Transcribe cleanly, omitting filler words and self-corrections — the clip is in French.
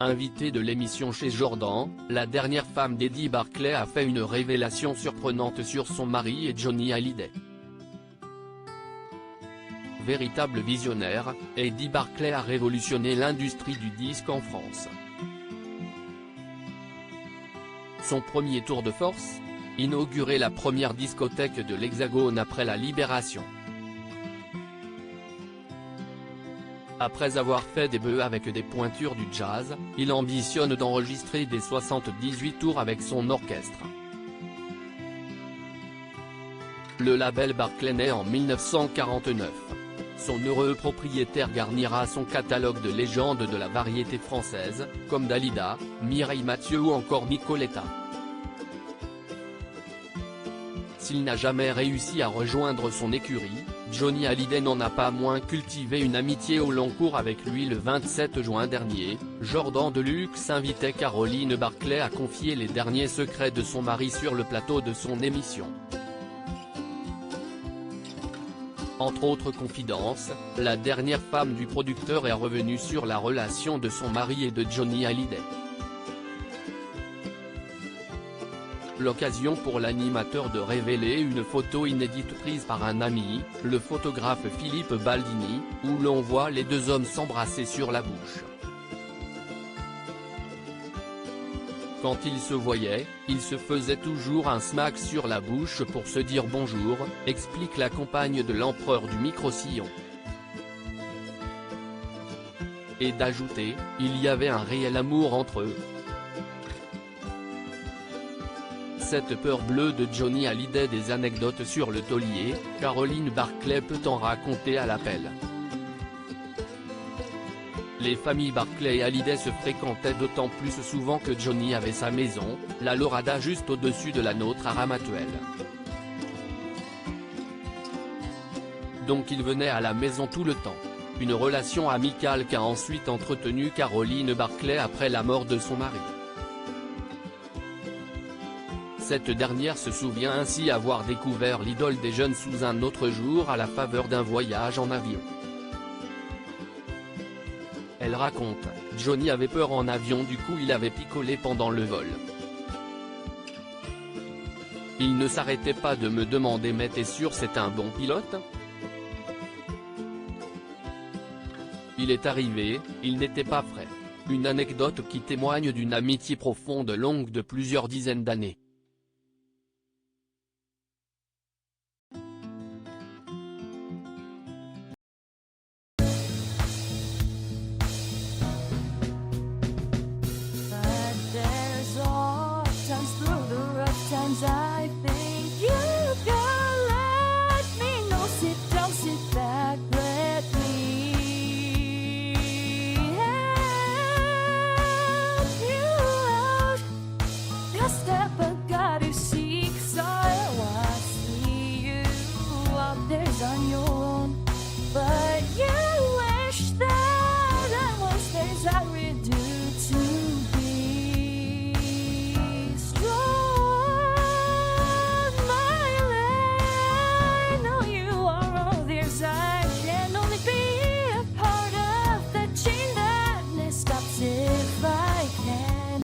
Invitée de l'émission chez Jordan, la dernière femme d'Eddie Barclay a fait une révélation surprenante sur son mari et Johnny Hallyday. Véritable visionnaire, Eddie Barclay a révolutionné l'industrie du disque en France. Son premier tour de force ? Inaugurer la première discothèque de l'Hexagone après la Libération. Après avoir fait des bœufs avec des pointures du jazz, il ambitionne d'enregistrer des 78 tours avec son orchestre. Le label Barclay naît en 1949. Son heureux propriétaire garnira son catalogue de légendes de la variété française, comme Dalida, Mireille Mathieu ou encore Nicoletta. S'il n'a jamais réussi à rejoindre son écurie, Johnny Hallyday n'en a pas moins cultivé une amitié au long cours avec lui. Le 27 juin dernier, Jordan Deluxe invitait Caroline Barclay à confier les derniers secrets de son mari sur le plateau de son émission. Entre autres confidences, la dernière femme du producteur est revenue sur la relation de son mari et de Johnny Hallyday. L'occasion pour l'animateur de révéler une photo inédite prise par un ami, le photographe Philippe Baldini, où l'on voit les deux hommes s'embrasser sur la bouche. Quand ils se voyaient, ils se faisaient toujours un smack sur la bouche pour se dire bonjour, explique la compagne de l'empereur du micro-sillon. Et d'ajouter, il y avait un réel amour entre eux. Cette peur bleue de Johnny Hallyday. Des anecdotes sur le taulier, Caroline Barclay peut en raconter à l'appel. Les familles Barclay et Hallyday se fréquentaient d'autant plus souvent que Johnny avait sa maison, la Lorada juste au-dessus de la nôtre à Ramatuelle. Donc il venait à la maison tout le temps. Une relation amicale qu'a ensuite entretenue Caroline Barclay après la mort de son mari. Cette dernière se souvient ainsi avoir découvert l'idole des jeunes sous un autre jour à la faveur d'un voyage en avion. Elle raconte, Johnny avait peur en avion, du coup il avait picolé pendant le vol. Il ne s'arrêtait pas de me demander mais t'es sûr c'est un bon pilote ? Il est arrivé, il n'était pas prêt. Une anecdote qui témoigne d'une amitié profonde longue de plusieurs dizaines d'années.